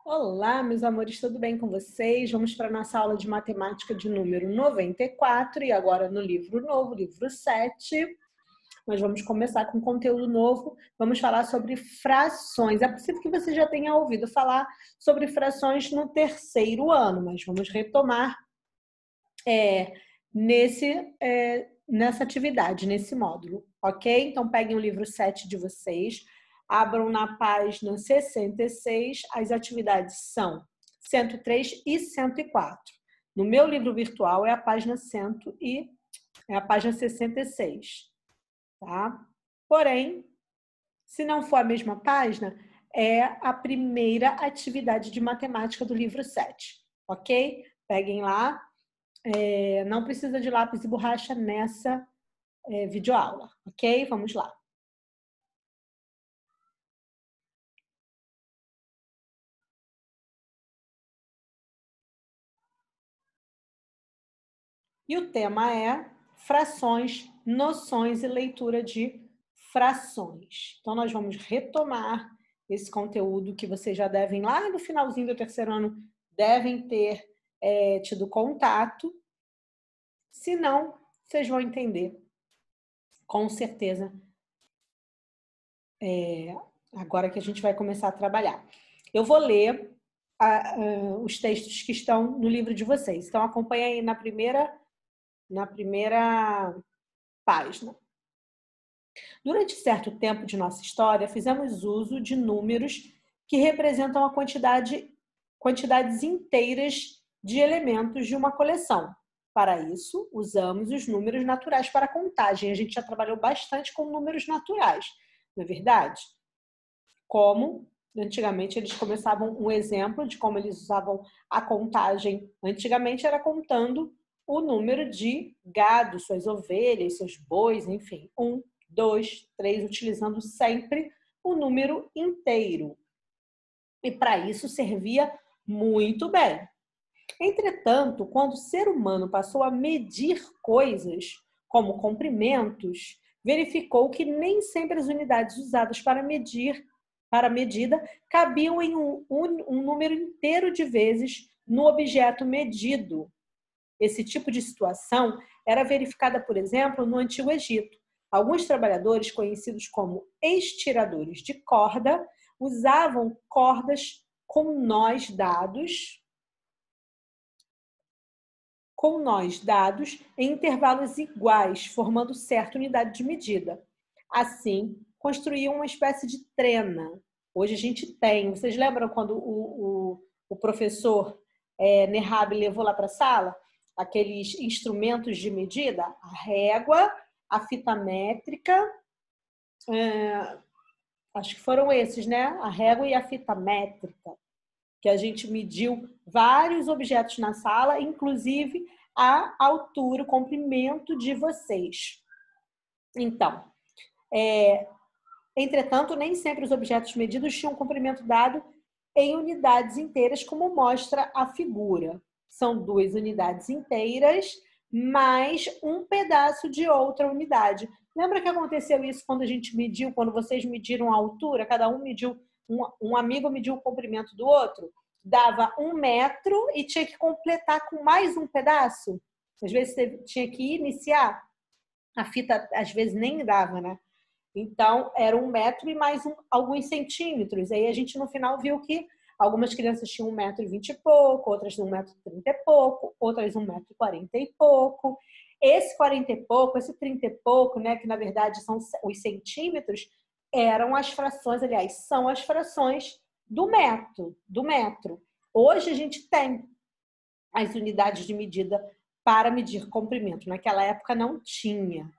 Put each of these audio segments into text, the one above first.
Olá, meus amores, tudo bem com vocês? Vamos para a nossa aula de matemática de número 94 e agora no livro novo, livro 7. Nós vamos começar com conteúdo novo. Vamos falar sobre frações. É possível que você já tenha ouvido falar sobre frações no terceiro ano, mas vamos retomar nessa atividade, nesse módulo, ok? Então, peguem o livro 7 de vocês, abram na página 66, as atividades são 103 e 104. No meu livro virtual é a página 66, tá? Porém, se não for a mesma página, é a primeira atividade de matemática do livro 7, ok? Peguem lá. Não precisa de lápis e borracha nessa videoaula, ok? Vamos lá. E o tema é frações, noções e leitura de frações. Então, nós vamos retomar esse conteúdo que vocês já devem, lá no finalzinho do terceiro ano, devem ter tido contato. Se não, vocês vão entender, com certeza, agora que a gente vai começar a trabalhar. Eu vou ler os textos que estão no livro de vocês. Então, acompanha aí na primeira página. Durante certo tempo de nossa história, fizemos uso de números que representam a quantidades inteiras de elementos de uma coleção. Para isso, usamos os números naturais para a contagem. A gente já trabalhou bastante com números naturais, não é verdade? Como antigamente eles começavam, um exemplo de como eles usavam a contagem antigamente era contando o número de gado, suas ovelhas, seus bois, enfim, 1, 2, 3, utilizando sempre o número inteiro. E para isso servia muito bem. Entretanto, quando o ser humano passou a medir coisas, como comprimentos, verificou que nem sempre as unidades usadas para medida cabiam em um número inteiro de vezes no objeto medido. Esse tipo de situação era verificada, por exemplo, no Antigo Egito. Alguns trabalhadores, conhecidos como estiradores de corda, usavam cordas com nós dados em intervalos iguais, formando certa unidade de medida. Assim, construíam uma espécie de trena. Hoje a gente tem. Vocês lembram quando o professor Nerhab levou lá para a sala aqueles instrumentos de medida? A régua, a fita métrica, acho que foram esses, né? A régua e a fita métrica, que a gente mediu vários objetos na sala, inclusive a altura, o comprimento de vocês. Então, entretanto, nem sempre os objetos medidos tinham comprimento dado em unidades inteiras, como mostra a figura. São 2 unidades inteiras mais um pedaço de outra unidade. Lembra que aconteceu isso quando a gente mediu, quando vocês mediram a altura? Cada um mediu, um amigo mediu o comprimento do outro? Dava 1 metro e tinha que completar com mais um pedaço? Às vezes você tinha que iniciar. A fita, às vezes, nem dava, né? Então, era 1 metro e mais alguns centímetros. Aí a gente, no final, viu que algumas crianças tinham 1,20 m e pouco, outras 1,30 m e pouco, outras 1,40 m e pouco. Esse 40 e pouco, esse 30 e pouco, né, que na verdade são os centímetros, eram as frações, aliás, são as frações do metro. Hoje a gente tem as unidades de medida para medir comprimento. Naquela época não tinha.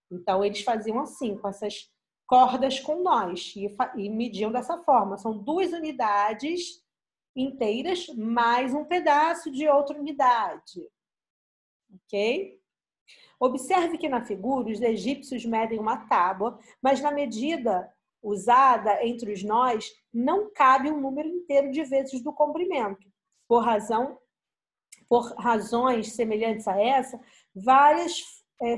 Então, eles faziam assim, com essas cordas com nós, e mediam dessa forma. São 2 unidades inteiras, mais um pedaço de outra unidade. Ok? Observe que na figura, os egípcios medem uma tábua, mas na medida usada entre os nós, não cabe um número inteiro de vezes do comprimento. Por razões semelhantes a essa,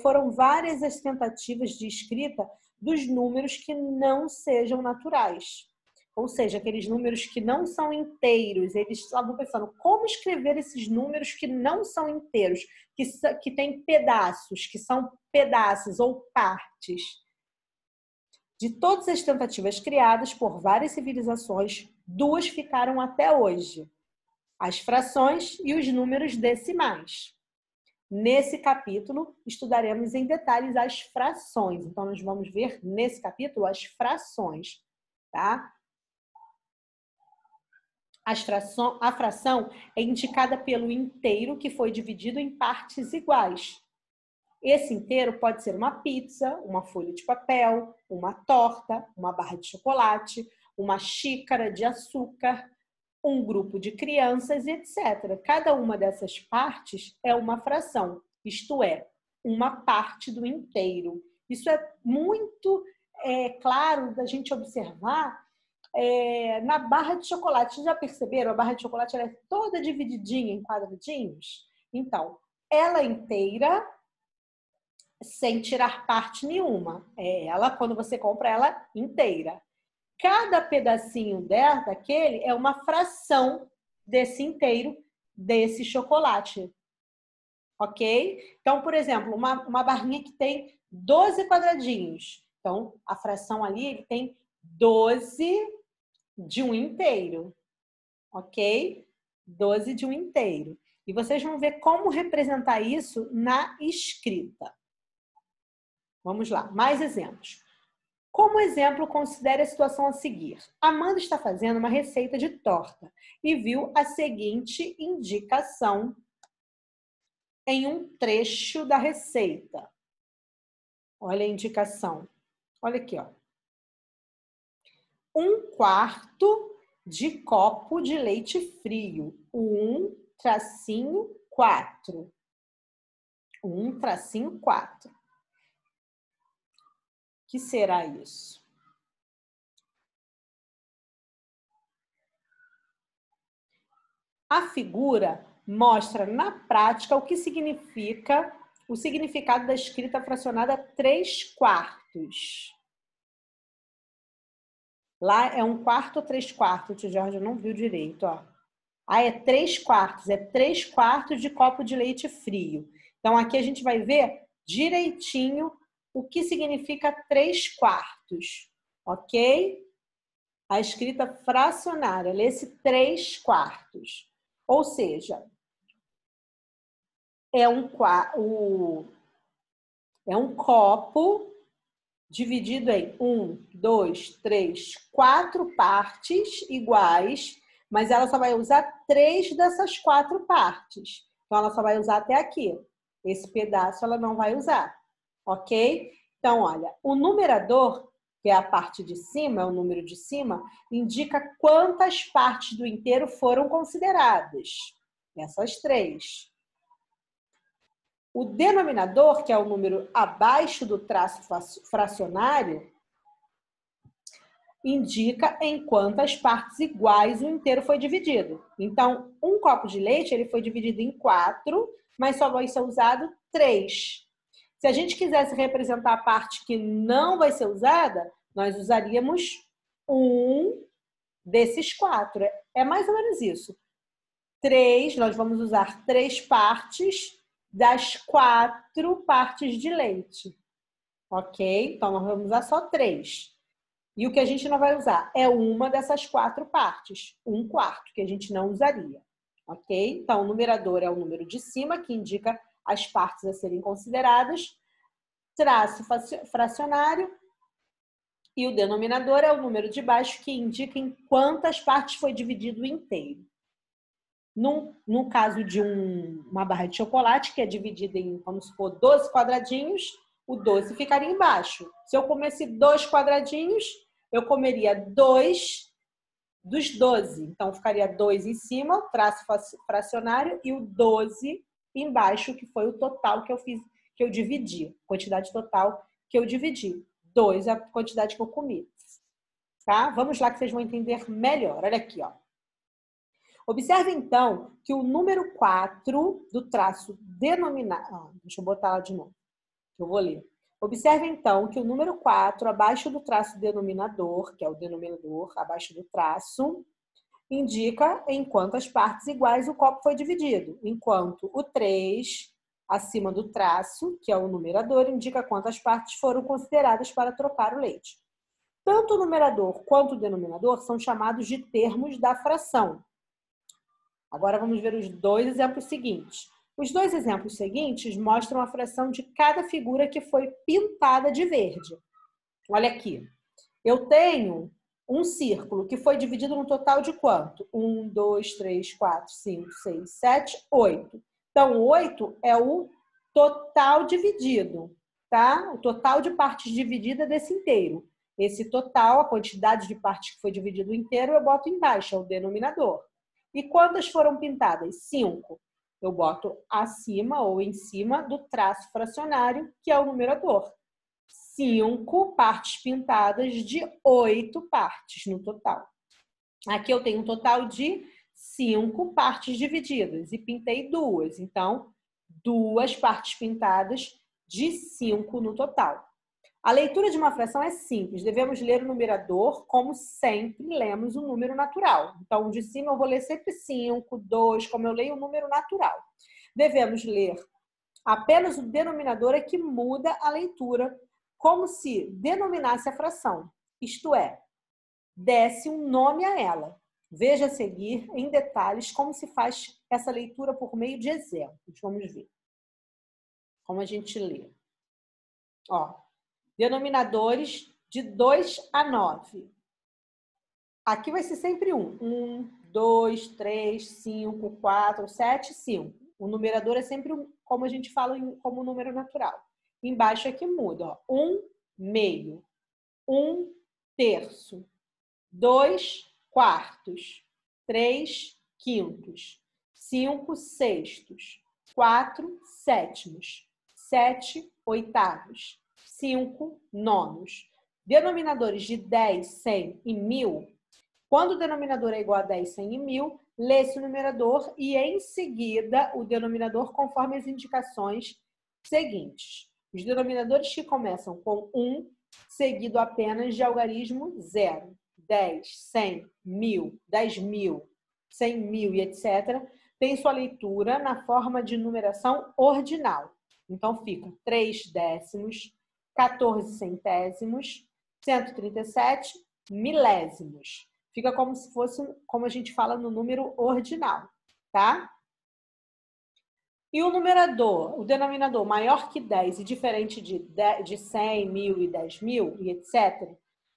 foram várias as tentativas de escrita dos números que não sejam naturais. ou seja, aqueles números que não são inteiros. Eles estavam pensando como escrever esses números que não são inteiros, que têm pedaços, que são pedaços ou partes. De todas as tentativas criadas por várias civilizações, 2 ficaram até hoje: as frações e os números decimais. Nesse capítulo, estudaremos em detalhes as frações. Então, nós vamos ver nesse capítulo as frações, tá? A fração é indicada pelo inteiro que foi dividido em partes iguais. Esse inteiro pode ser uma pizza, uma folha de papel, uma torta, uma barra de chocolate, uma xícara de açúcar, um grupo de crianças, etc. Cada uma dessas partes é uma fração, isto é, uma parte do inteiro. Isso é muito claro da gente observar na barra de chocolate. Vocês já perceberam? A barra de chocolate ela é toda divididinha em quadradinhos. Então, ela inteira, sem tirar parte nenhuma. Ela, quando você compra ela inteira. Cada pedacinho daquele é uma fração desse inteiro, desse chocolate. Ok? Então, por exemplo, uma barrinha que tem 12 quadradinhos. Então, a fração ali ele tem 12 de um inteiro. Ok? 12 de um inteiro. E vocês vão ver como representar isso na escrita. Vamos lá, mais exemplos. Como exemplo, considere a situação a seguir. Amanda está fazendo uma receita de torta e viu a seguinte indicação em um trecho da receita. Olha a indicação. Olha aqui, ó. 1/4 de copo de leite frio. 1-4. 1-4. O que será isso? A figura mostra na prática o que significa o significado da escrita fracionada 3/4. Lá é 1/4 ou 3/4? O tio Jorge não viu direito, ó. É 3/4, é 3/4 de copo de leite frio. Então, aqui a gente vai ver direitinho o que significa 3/4, ok? A escrita fracionária, lê-se 3/4. Ou seja, é um copo dividido em 1, 2, 3, 4 partes iguais, mas ela só vai usar 3 dessas 4 partes. Então, ela só vai usar até aqui. Esse pedaço ela não vai usar, ok? Então, olha, o numerador, que é a parte de cima, é o número de cima, indica quantas partes do inteiro foram consideradas. Essas 3. O denominador, que é o número abaixo do traço fracionário, indica em quantas partes iguais o inteiro foi dividido. Então, um copo de leite ele foi dividido em 4, mas só vai ser usado 3. Se a gente quisesse representar a parte que não vai ser usada, nós usaríamos um desses 4. É mais ou menos isso. 3, nós vamos usar 3 partes das 4 partes de leite. Ok? Então, nós vamos usar só 3. E o que a gente não vai usar é uma dessas 4 partes. 1/4, que a gente não usaria. Ok? Então, o numerador é o número de cima, que indica as partes a serem consideradas. Traço fracionário. E o denominador é o número de baixo, que indica em quantas partes foi dividido o inteiro. No caso de uma barra de chocolate, que é dividida em, vamos supor, 12 quadradinhos, o 12 ficaria embaixo. Se eu comesse 2 quadradinhos, eu comeria 2 dos 12. Então, ficaria 2 em cima, o traço fracionário, e o 12 embaixo, que foi o total que eu fiz, que eu dividi. Quantidade total que eu dividi. 2 é a quantidade que eu comi. Tá? Vamos lá que vocês vão entender melhor. Olha aqui, ó. Observe, então, que o número 4 do traço denominado... deixa eu botar lá de novo, que eu vou ler. Observe, então, que o número 4, abaixo do traço denominador, que é o denominador, abaixo do traço, indica em quantas partes iguais o copo foi dividido, enquanto o 3, acima do traço, que é o numerador, indica quantas partes foram consideradas para trocar o leite. Tanto o numerador quanto o denominador são chamados de termos da fração. Agora vamos ver os dois exemplos seguintes. Os dois exemplos seguintes mostram a fração de cada figura que foi pintada de verde. Olha aqui. Eu tenho um círculo que foi dividido no total de quanto? 1, 2, 3, 4, 5, 6, 7, 8. Então, 8 é o total dividido, tá? O total de partes divididas desse inteiro. Esse total, a quantidade de partes que foi dividido inteiro, eu boto embaixo, é o denominador. E quantas foram pintadas? 5. Eu boto acima ou em cima do traço fracionário, que é o numerador. 5 partes pintadas de 8 partes no total. Aqui eu tenho um total de 5 partes divididas e pintei 2. Então, 2 partes pintadas de 5 no total. A leitura de uma fração é simples. Devemos ler o numerador como sempre lemos o número natural. Então, de cima eu vou ler sempre 5, 2, como eu leio o número natural. Devemos ler apenas o denominador, é que muda a leitura, como se denominasse a fração, isto é, desse um nome a ela. Veja a seguir em detalhes como se faz essa leitura por meio de exemplos. Vamos ver como a gente lê. Ó, denominadores de 2 a 9. Aqui vai ser sempre 1. 1, 2, 3, 5, 4, 7, 5. O numerador é sempre, como a gente fala, como número natural. Embaixo aqui muda, ó. 1 meio, 1 terço, 2 quartos, 3 quintos, 5 sextos, 4 sétimos, 7 oitavos, 5 nonos. Denominadores de 10, 100 e 1000. Quando o denominador é igual a 10, 100 e 1000, lê-se o numerador e, em seguida, o denominador conforme as indicações seguintes. Os denominadores que começam com 1, seguido apenas de algarismo 0, 10, 100, 1000, 10.000, 100.000 e etc., tem sua leitura na forma de numeração ordinal. Então, fica 3 décimos, 14 centésimos, 137 milésimos. Fica como se fosse, como a gente fala no número ordinal, tá? E o numerador, o denominador maior que 10 e diferente de 100, 1000 e 10.000 e etc.,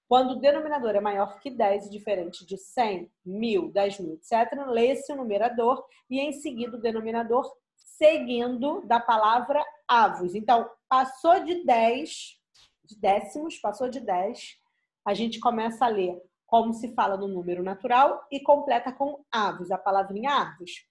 quando o denominador é maior que 10 e diferente de 100, 1000, 10.000, etc., lê-se o numerador e, em seguida, o denominador seguindo da palavra avos. Então, passou de 10, de décimos, passou de 10, a gente começa a ler como se fala no número natural e completa com avos, a palavrinha avos.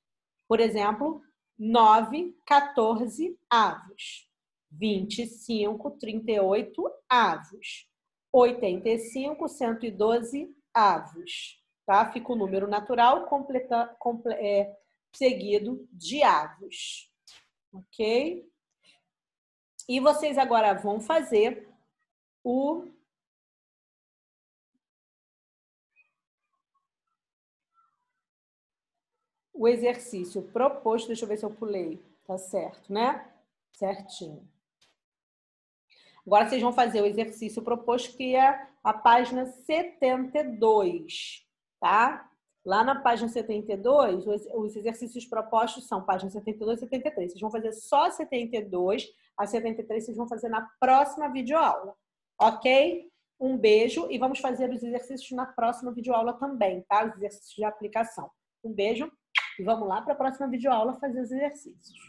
Por exemplo, 9, 14 avos. 25, 38 avos. 85, 112 avos. Tá? Fica o número natural seguido de avos. Ok? E vocês agora vão fazer o exercício proposto. Deixa eu ver se eu pulei. Tá certo, né? Certinho. Agora vocês vão fazer o exercício proposto, que é a página 72, tá? Lá na página 72, os exercícios propostos são página 72 e 73. Vocês vão fazer só 72, a 73 vocês vão fazer na próxima videoaula, ok? Um beijo e vamos fazer os exercícios na próxima videoaula também, tá? Os exercícios de aplicação. Um beijo e vamos lá para a próxima videoaula fazer os exercícios.